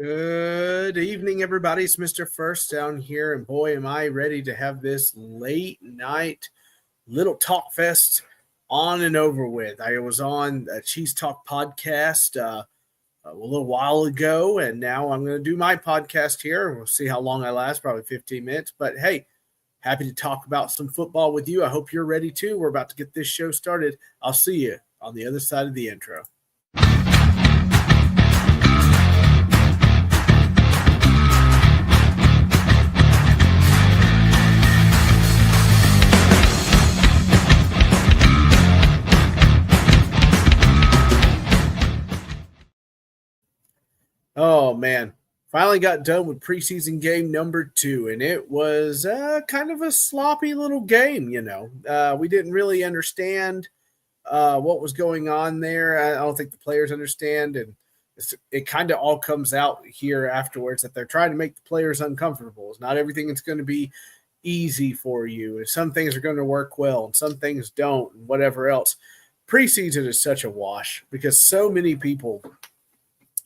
Good evening, everybody. It's Mr. First down here, and boy, am I ready to have this late night little talk fest on and over with. I was on a Cheese Talk podcast a little while ago, and now I'm going to do my podcast here. We'll see how long I last, probably 15 minutes. But hey, happy to talk about some football with you. I hope you're ready too. We're about to get this show started. I'll see you on the other side of the intro. Oh man, finally got done with preseason game number 2, and it was kind of a sloppy little game. We didn't really understand what was going on there. I don't think the players understand, and it kind of all comes out here afterwards that they're trying to make the players uncomfortable. It's not everything that's going to be easy for you, and some things are going to work well, and some things don't, and whatever else. Preseason is such a wash because so many people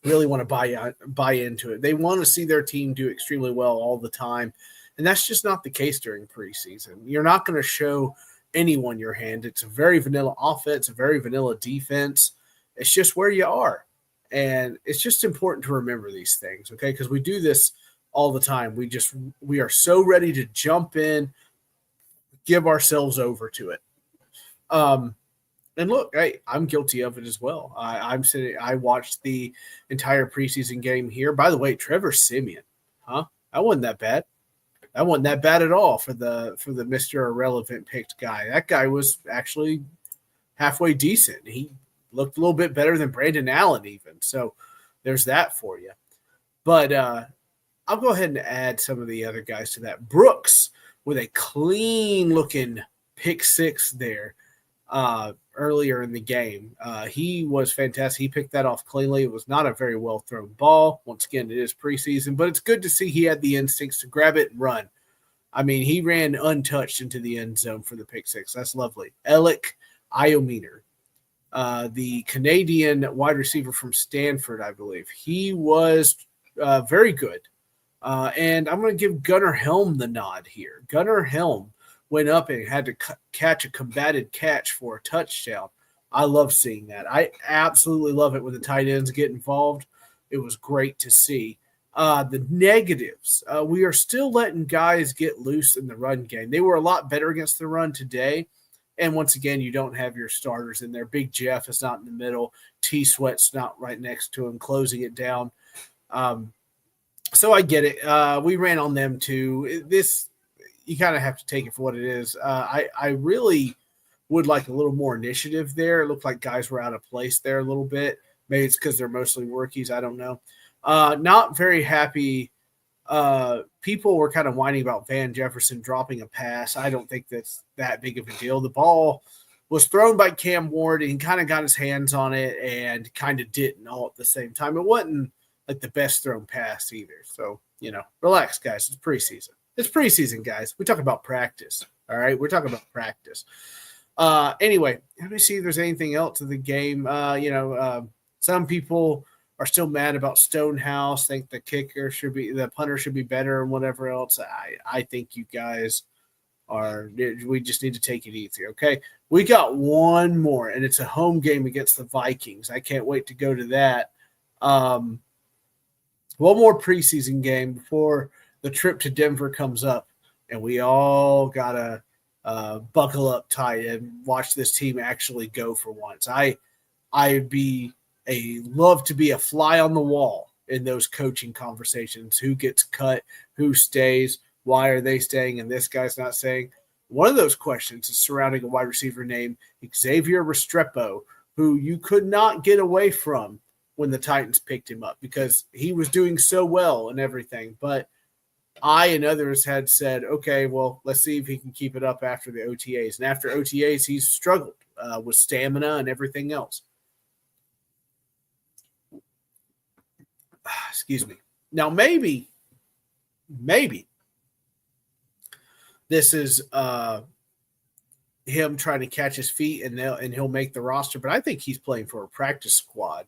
really want to buy into it. They want to see their team do extremely well all the time, and that's just not the case during preseason. You're not going to show anyone your hand. It's a very vanilla offense, a very vanilla defense. It's just where you are, and it's just important to remember these things, okay? Because we do this all the time. We are so ready to jump in, give ourselves over to it. And look, I'm guilty of it as well. I watched the entire preseason game here. By the way, Trevor Siemian, huh? That wasn't that bad. That wasn't that bad at all for the Mr. Irrelevant picked guy. That guy was actually halfway decent. He looked a little bit better than Brandon Allen even. So there's that for you. But I'll go ahead and add some of the other guys to that. Brooks with a clean looking pick six there. Earlier in the game. He was fantastic. He picked that off cleanly. It was not a very well thrown ball. Once again, it is preseason, but it's good to see he had the instincts to grab it and run. I mean, he ran untouched into the end zone for the pick six. That's lovely. Alec Iominer, the Canadian wide receiver from Stanford, I believe. He was very good. And I'm going to give Gunnar Helm the nod here. Gunnar Helm went up and had to catch a combated catch for a touchdown. I love seeing that. I absolutely love it when the tight ends get involved. It was great to see. The negatives, we are still letting guys get loose in the run game. They were a lot better against the run today. And once again, you don't have your starters in there. Big Jeff is not in the middle. T-Sweat's not right next to him, closing it down. So I get it. We ran on them too. You kind of have to take it for what it is. I really would like a little more initiative there. It looked like guys were out of place there a little bit. Maybe it's because they're mostly rookies. I don't know. Not very happy. People were kind of whining about Van Jefferson dropping a pass. I don't think that's that big of a deal. The ball was thrown by Cam Ward, and he kind of got his hands on it and kind of didn't all at the same time. It wasn't like the best thrown pass either. So, relax, guys. It's preseason. It's preseason, guys. We talk about practice, all right? We're talking about practice. Anyway, let me see if there's anything else in the game. Some people are still mad about Stonehouse, think the punter should be better and whatever else. I think you guys we just need to take it easy, okay? We got one more, and it's a home game against the Vikings. I can't wait to go to that. One more preseason game before the trip to Denver comes up, and we all got to buckle up tight and watch this team actually go for once. I'd love to be a fly on the wall in those coaching conversations. Who gets cut? Who stays? Why are they staying and this guy's not staying? One of those questions is surrounding a wide receiver named Xavier Restrepo, who you could not get away from when the Titans picked him up because he was doing so well and everything. But I and others had said, okay, well, let's see if he can keep it up after the OTAs. And after OTAs, he's struggled with stamina and everything else. Excuse me. Now, maybe this is him trying to catch his feet and he'll make the roster. But I think he's playing for a practice squad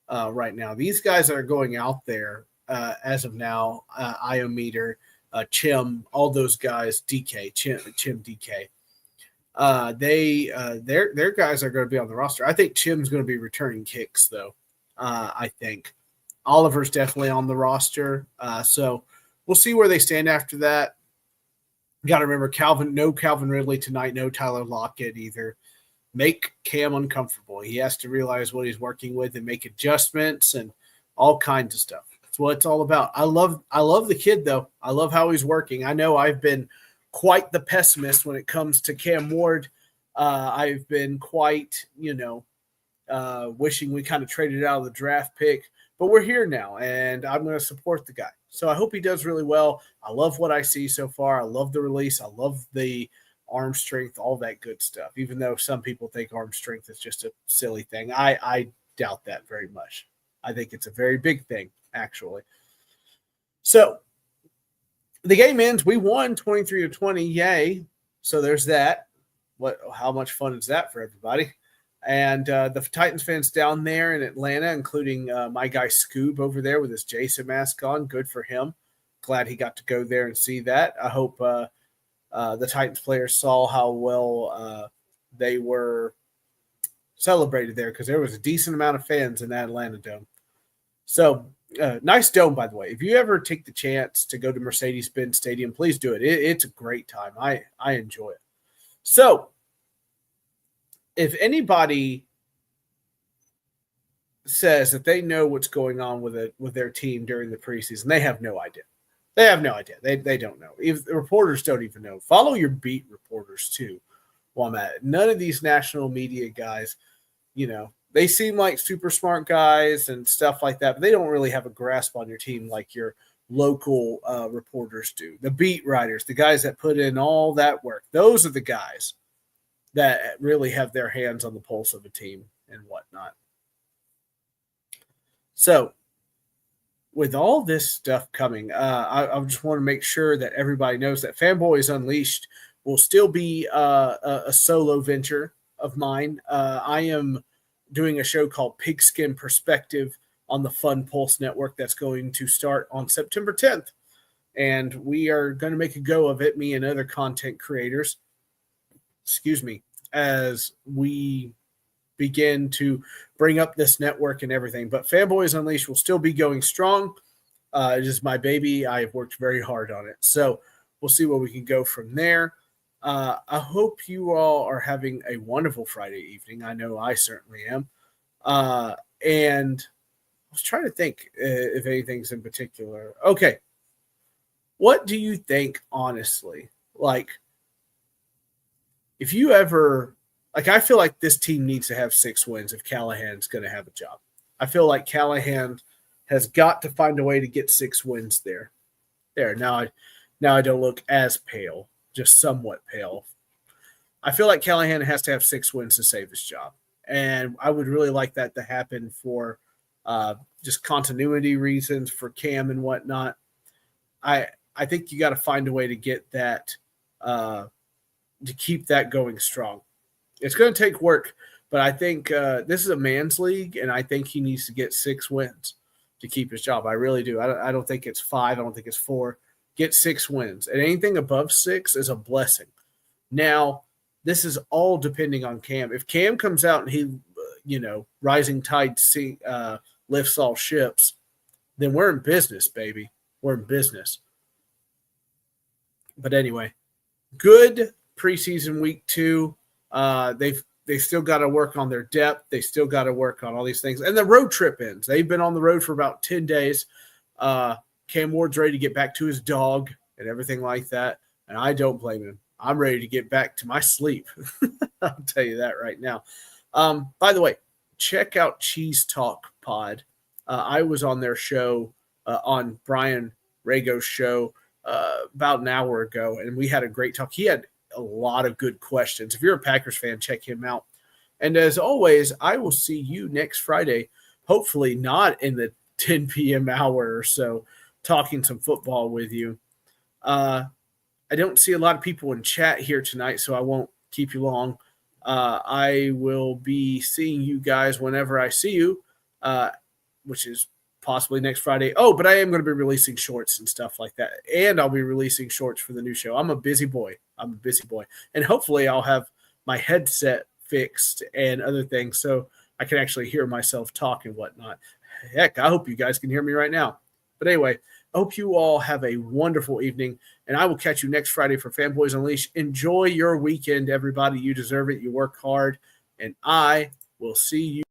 right now. These guys that are going out there as of now. Iometer, Chim, all those guys, DK, Chim DK. Their guys are going to be on the roster. I think Chim's going to be returning kicks though. I think Oliver's definitely on the roster. So we'll see where they stand after that. Got to remember no Calvin Ridley tonight, no Tyler Lockett either. Make Cam uncomfortable. He has to realize what he's working with and make adjustments and all kinds of stuff. That's what it's all about. I love the kid though. I love how he's working. I know I've been quite the pessimist when it comes to Cam Ward. I've been quite, wishing we kind of traded out of the draft pick, but we're here now and I'm going to support the guy. So I hope he does really well. I love what I see so far. I love the release. I love the arm strength, all that good stuff, even though some people think arm strength is just a silly thing. I doubt that very much. I think it's a very big thing, actually. So the game ends. We won 23-20. Yay. So there's that. How much fun is that for everybody? And the Titans fans down there in Atlanta, including my guy Scoob over there with his Jason mask on, good for him. Glad he got to go there and see that. I hope the Titans players saw how well they were celebrated there because there was a decent amount of fans in that Atlanta dome. So nice dome, by the way. If you ever take the chance to go to Mercedes-Benz Stadium, please do it. It's a great time. I enjoy it. So if anybody says that they know what's going on with their team during the preseason, they have no idea. They have no idea. They don't know. If the reporters don't even know. Follow your beat reporters too. While I'm at it. None of these national media guys, they seem like super smart guys and stuff like that, but they don't really have a grasp on your team like your local reporters do. The beat writers, the guys that put in all that work, those are the guys that really have their hands on the pulse of a team and whatnot. So with all this stuff coming, I just want to make sure that everybody knows that Fanboys Unleashed will still be a solo venture of mine. I am doing a show called Pigskin Perspective on the Fun Pulse Network that's going to start on September 10th. And we are going to make a go of it, me and other content creators, as we begin to bring up this network and everything. But Fanboys Unleashed will still be going strong. It is my baby. I have worked very hard on it. So we'll see where we can go from there. I hope you all are having a wonderful Friday evening. I know I certainly am. And I was trying to think if anything's in particular. Okay. What do you think, honestly? Like, if you ever, I feel like this team needs to have 6 wins if Callahan's going to have a job. I feel like Callahan has got to find a way to get 6 wins there. Now I don't look as pale, just somewhat pale. I feel like Callahan has to have 6 wins to save his job. And I would really like that to happen for just continuity reasons for Cam and whatnot. I think you got to find a way to get that, to keep that going strong. It's going to take work, but I think this is a man's league, and I think he needs to get 6 wins to keep his job. I really do. I don't think it's 5. I don't think it's 4. Get 6 wins. And anything above 6 is a blessing. Now, this is all depending on Cam. If Cam comes out and he, rising tide lifts all ships, then we're in business, baby. We're in business. But anyway, good preseason week 2. They've still got to work on their depth. They still got to work on all these things. And the road trip ends. They've been on the road for about 10 days. Cam Ward's ready to get back to his dog and everything like that. And I don't blame him. I'm ready to get back to my sleep. I'll tell you that right now. By the way, check out Cheese Talk Pod. I was on their show, on Brian Rago's show about an hour ago, and we had a great talk. He had a lot of good questions. If you're a Packers fan, check him out. And as always, I will see you next Friday, hopefully not in the 10 p.m. hour or so, talking some football with you. I don't see a lot of people in chat here tonight, so I won't keep you long. I will be seeing you guys whenever I see you, which is possibly next Friday. Oh, but I am going to be releasing shorts and stuff like that. And I'll be releasing shorts for the new show. I'm a busy boy. And hopefully I'll have my headset fixed and other things so I can actually hear myself talk and whatnot. Heck, I hope you guys can hear me right now. But anyway, I hope you all have a wonderful evening, and I will catch you next Friday for Fanboys Unleashed. Enjoy your weekend, everybody. You deserve it. You work hard, and I will see you